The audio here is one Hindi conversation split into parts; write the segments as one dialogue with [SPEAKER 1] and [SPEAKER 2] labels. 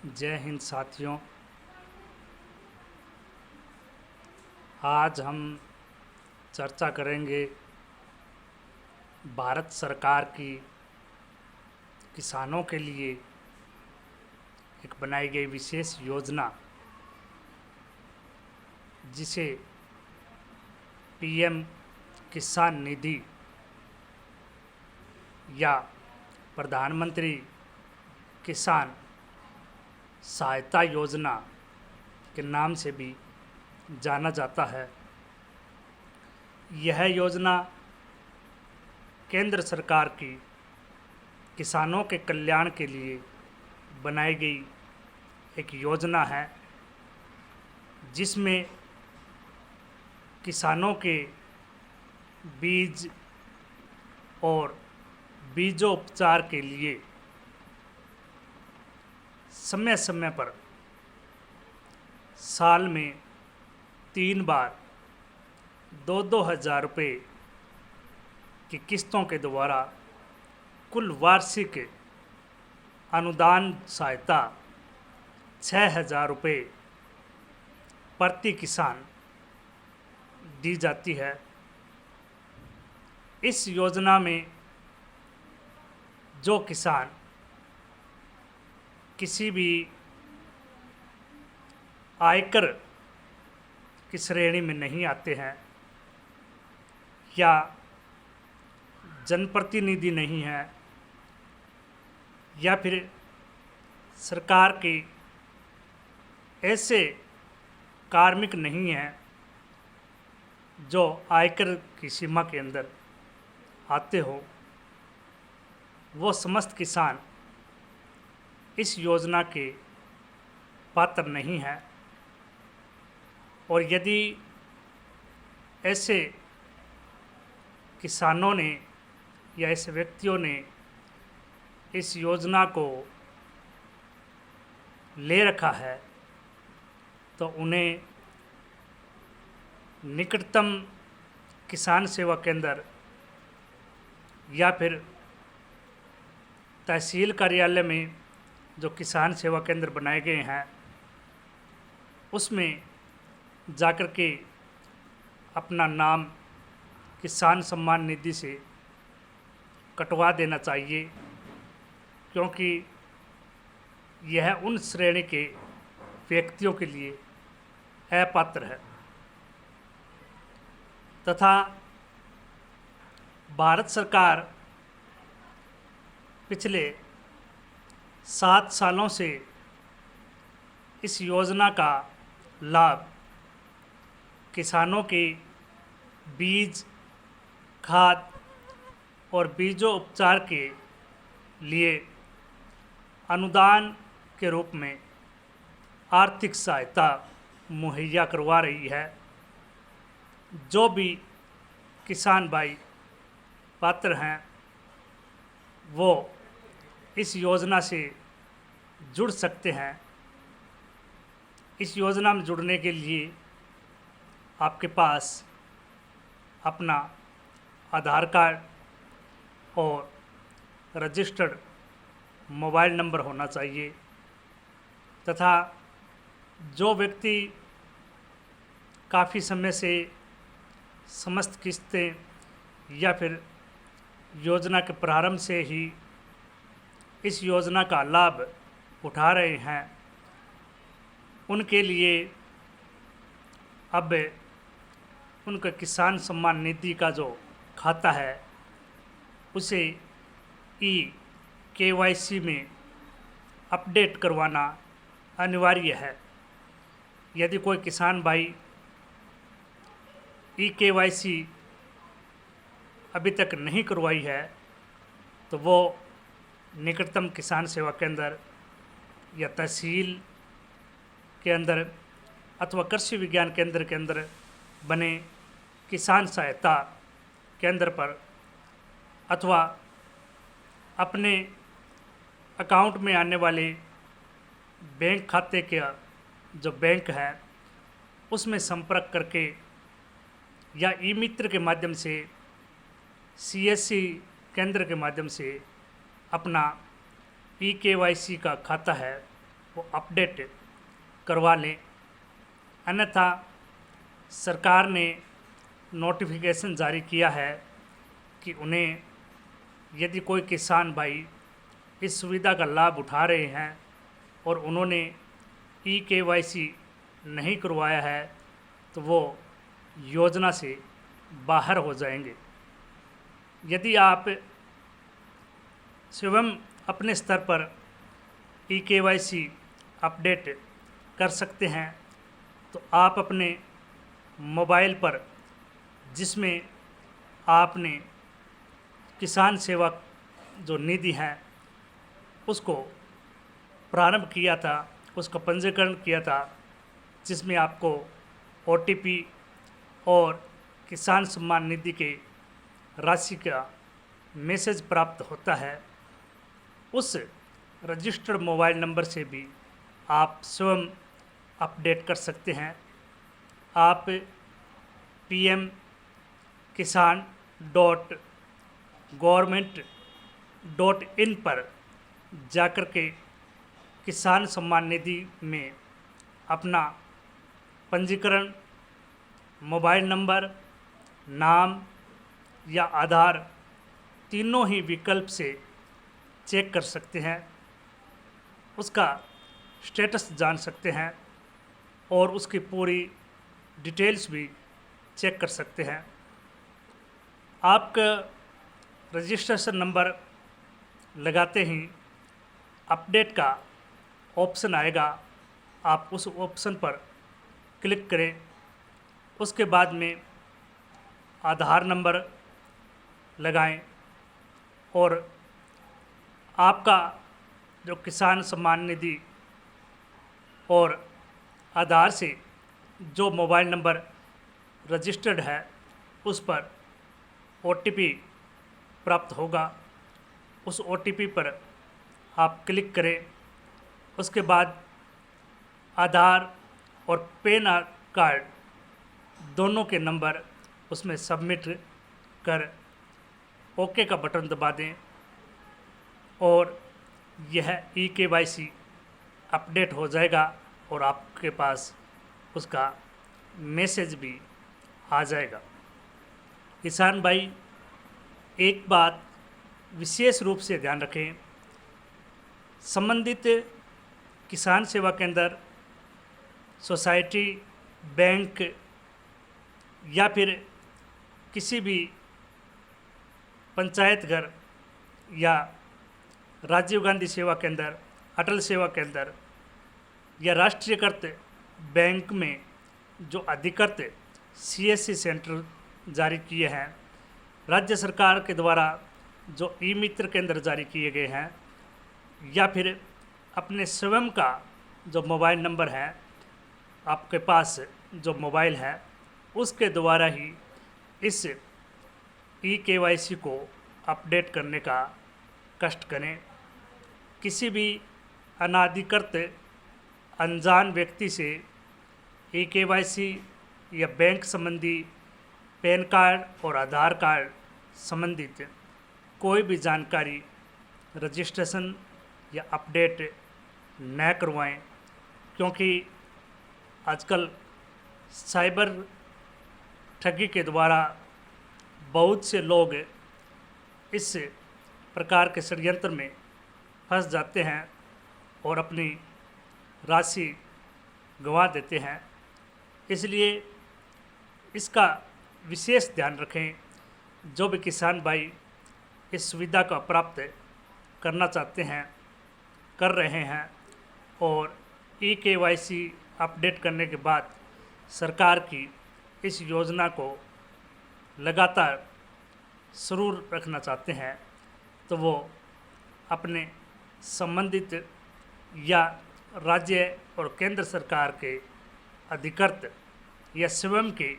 [SPEAKER 1] जय हिंद साथियों। आज हम चर्चा करेंगे भारत सरकार की किसानों के लिए एक बनाई गई विशेष योजना जिसे पीएम किसान निधि या प्रधानमंत्री किसान सहायता योजना के नाम से भी जाना जाता है। यह योजना केंद्र सरकार की किसानों के कल्याण के लिए बनाई गई एक योजना है, जिसमें किसानों के बीज और बीजोपचार के लिए समय समय पर साल में 3 बार 2-2 हज़ार रुपये की किस्तों के द्वारा कुल वार्षिक अनुदान सहायता 6,000 रुपये प्रति किसान दी जाती है। इस योजना में जो किसान किसी भी आयकर की श्रेणी में नहीं आते हैं या जनप्रतिनिधि नहीं है या फिर सरकार के ऐसे कार्मिक नहीं हैं जो आयकर की सीमा के अंदर आते हो, वो समस्त किसान इस योजना के पात्र नहीं हैं। और यदि ऐसे किसानों ने या ऐसे व्यक्तियों ने इस योजना को ले रखा है तो उन्हें निकटतम किसान सेवा केंद्र या फिर तहसील कार्यालय में जो किसान सेवा केंद्र बनाए गए हैं उसमें जाकर के अपना नाम किसान सम्मान निधि से कटवा देना चाहिए, क्योंकि यह उन श्रेणी के व्यक्तियों के लिए अपात्र है। तथा भारत सरकार पिछले 7 सालों से इस योजना का लाभ किसानों के बीज, खाद और बीजोपचार के लिए अनुदान के रूप में आर्थिक सहायता मुहैया करवा रही है। जो भी किसान भाई पात्र हैं वो इस योजना से जुड़ सकते हैं। इस योजना में जुड़ने के लिए आपके पास अपना आधार कार्ड और रजिस्टर्ड मोबाइल नंबर होना चाहिए तथा जो व्यक्ति काफ़ी समय से समस्त किस्तें या फिर योजना के प्रारंभ से ही इस योजना का लाभ उठा रहे हैं, उनके लिए अब उनका किसान सम्मान निधि का जो खाता है उसे KYC में अपडेट करवाना अनिवार्य है। यदि कोई किसान भाई KYC अभी तक नहीं करवाई है तो वो निकटतम किसान सेवा केंद्र या तहसील के अंदर अथवा कृषि विज्ञान केंद्र के अंदर बने किसान सहायता केंद्र पर अथवा अपने अकाउंट में आने वाले बैंक खाते के जो बैंक है उसमें संपर्क करके या ई-मित्र के माध्यम से CSC केंद्र के माध्यम से अपना KYC का खाता है वो अपडेट करवा लें। अन्यथा सरकार ने नोटिफिकेशन जारी किया है कि उन्हें यदि कोई किसान भाई इस सुविधा का लाभ उठा रहे हैं और उन्होंने ई-केवाईसी नहीं करवाया है तो वो योजना से बाहर हो जाएंगे। यदि आप स्वयं अपने स्तर पर ई-केवाईसी अपडेट कर सकते हैं तो आप अपने मोबाइल पर जिसमें आपने किसान सेवा जो निधि है उसको प्रारंभ किया था, उसका पंजीकरण किया था, जिसमें आपको OTP और किसान सम्मान निधि के राशि का मैसेज प्राप्त होता है, उस रजिस्टर्ड मोबाइल नंबर से भी आप स्वयं अपडेट कर सकते हैं। आप pm-kisan.government.in पर जाकर के किसान सम्मान निधि में अपना पंजीकरण, मोबाइल नंबर, नाम या आधार तीनों ही विकल्प से चेक कर सकते हैं, उसका स्टेटस जान सकते हैं और उसकी पूरी डिटेल्स भी चेक कर सकते हैं। आपका रजिस्ट्रेशन नंबर लगाते ही अपडेट का ऑप्शन आएगा, आप उस ऑप्शन पर क्लिक करें। उसके बाद में आधार नंबर लगाएं और आपका जो किसान सम्मान निधि और आधार से जो मोबाइल नंबर रजिस्टर्ड है उस पर OTP प्राप्त होगा। उस OTP पर आप क्लिक करें। उसके बाद आधार और पैन कार्ड दोनों के नंबर उसमें सबमिट कर ओके का बटन दबा दें और यह ई-केवाईसी अपडेट हो जाएगा और आपके पास उसका मैसेज भी आ जाएगा। किसान भाई एक बात विशेष रूप से ध्यान रखें, संबंधित किसान सेवा केंद्र, सोसाइटी, बैंक या फिर किसी भी पंचायत घर या राजीव गांधी सेवा केंद्र, अटल सेवा केंद्र या राष्ट्रीयकृत बैंक में जो अधिकृत CSC सेंटर जारी किए हैं, राज्य सरकार के द्वारा जो ई-मित्र केंद्र जारी किए गए हैं, या फिर अपने स्वयं का जो मोबाइल नंबर है, आपके पास जो मोबाइल है उसके द्वारा ही इस ई-केवाईसी को अपडेट करने का कष्ट करें। किसी भी अनाधिकृत अनजान व्यक्ति से ई-केवाईसी या बैंक संबंधी पैन कार्ड और आधार कार्ड संबंधित कोई भी जानकारी रजिस्ट्रेशन या अपडेट न करवाएं, क्योंकि आजकल साइबर ठगी के द्वारा बहुत से लोग इस प्रकार के षड्यंत्र में फंस जाते हैं और अपनी राशि गंवा देते हैं। इसलिए इसका विशेष ध्यान रखें। जो भी किसान भाई इस सुविधा का प्राप्त करना चाहते हैं, कर रहे हैं और ई-केवाईसी अपडेट करने के बाद सरकार की इस योजना को लगातार शुरू रखना चाहते हैं, तो वो अपने संबंधित या राज्य और केंद्र सरकार के अधिकृत या स्वयं के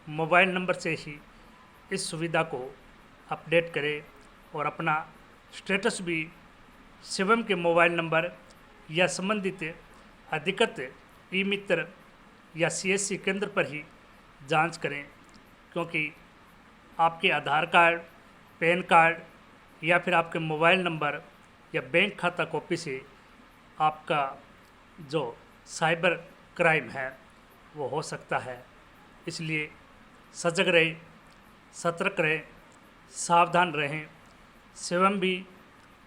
[SPEAKER 1] मोबाइल नंबर से ही इस सुविधा को अपडेट करें और अपना स्टेटस भी स्वयं के मोबाइल नंबर या संबंधित अधिकृत ई-मित्र या CSC केंद्र पर ही जांच करें, क्योंकि आपके आधार कार्ड, पैन कार्ड या फिर आपके मोबाइल नंबर या बैंक खाता कॉपी से आपका जो साइबर क्राइम है वो हो सकता है। इसलिए सजग रहें, सतर्क रहें, सावधान रहें, स्वयं भी,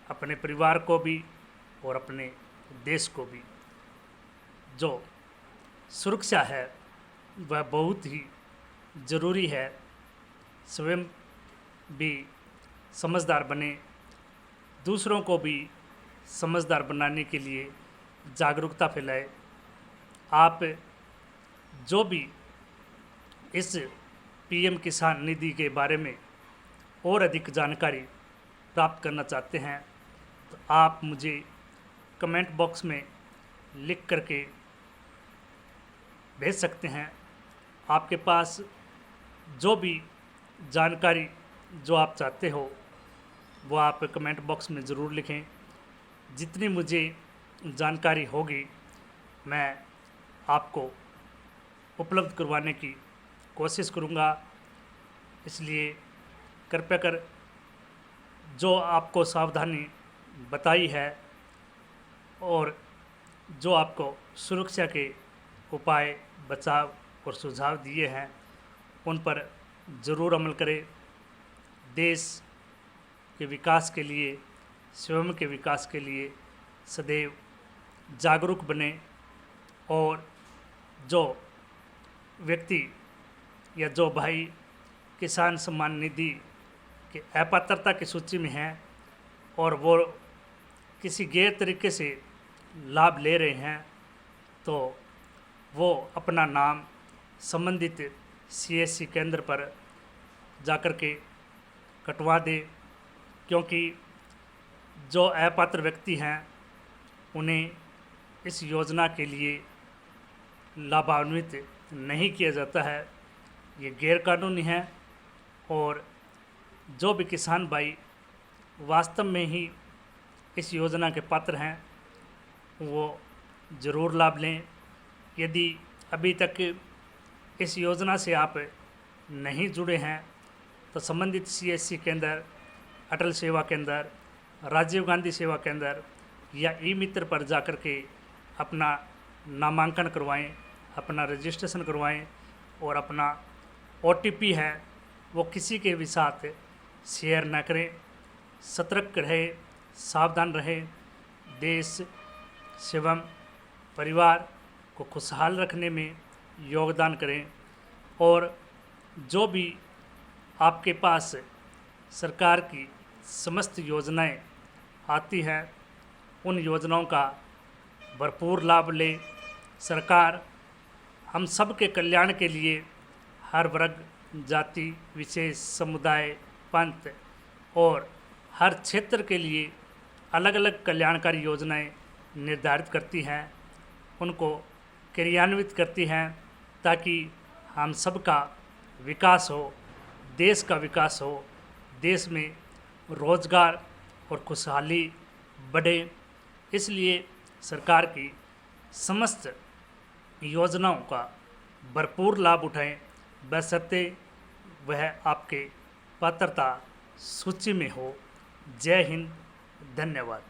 [SPEAKER 1] अपने परिवार को भी और अपने देश को भी। जो सुरक्षा है वह बहुत ही ज़रूरी है। स्वयं भी समझदार बने, दूसरों को भी समझदार बनाने के लिए जागरूकता फैलाए। आप जो भी इस पीएम किसान निधि के बारे में और अधिक जानकारी प्राप्त करना चाहते हैं तो आप मुझे कमेंट बॉक्स में लिख करके भेज सकते हैं। आपके पास जो भी जानकारी जो आप चाहते हो वो आप कमेंट बॉक्स में ज़रूर लिखें। जितनी मुझे जानकारी होगी मैं आपको उपलब्ध करवाने की कोशिश करूँगा। इसलिए कृपया कर जो आपको सावधानी बताई है और जो आपको सुरक्षा के उपाय, बचाव और सुझाव दिए हैं उन पर ज़रूर अमल करें। देश के विकास के लिए, स्वयं के विकास के लिए सदैव जागरूक बने और जो व्यक्ति या जो भाई किसान सम्मान निधि के अपात्रता की सूची में हैं और वो किसी गैर तरीके से लाभ ले रहे हैं तो वो अपना नाम संबंधित सीएससी केंद्र पर जाकर के कटवा दे, क्योंकि जो अपात्र व्यक्ति हैं उन्हें इस योजना के लिए लाभान्वित नहीं किया जाता है। ये गैर कानूनी है और जो भी किसान भाई वास्तव में ही इस योजना के पात्र हैं वो ज़रूर लाभ लें। यदि अभी तक इस योजना से आप नहीं जुड़े हैं तो संबंधित सीएससी केंद्र, अटल सेवा केंद्र, राजीव गांधी सेवा केंद्र या ई मित्र पर जाकर के अपना नामांकन करवाएं, अपना रजिस्ट्रेशन करवाएं और अपना ओटीपी है वो किसी के भी साथ शेयर न करें। सतर्क रहें, सावधान रहें, देश एवं परिवार को खुशहाल रखने में योगदान करें। और जो भी आपके पास सरकार की समस्त योजनाएं आती हैं उन योजनाओं का भरपूर लाभ लें। सरकार हम सब के कल्याण के लिए हर वर्ग, जाति, विशेष, समुदाय, पंथ और हर क्षेत्र के लिए अलग अलग कल्याणकारी योजनाएं निर्धारित करती हैं, उनको क्रियान्वित करती हैं ताकि हम सब का विकास हो, देश का विकास हो, देश में रोज़गार और खुशहाली बढ़े। इसलिए सरकार की समस्त योजनाओं का भरपूर लाभ उठाएं, बशर्ते वह आपके पात्रता सूची में हो। जय हिंद, धन्यवाद।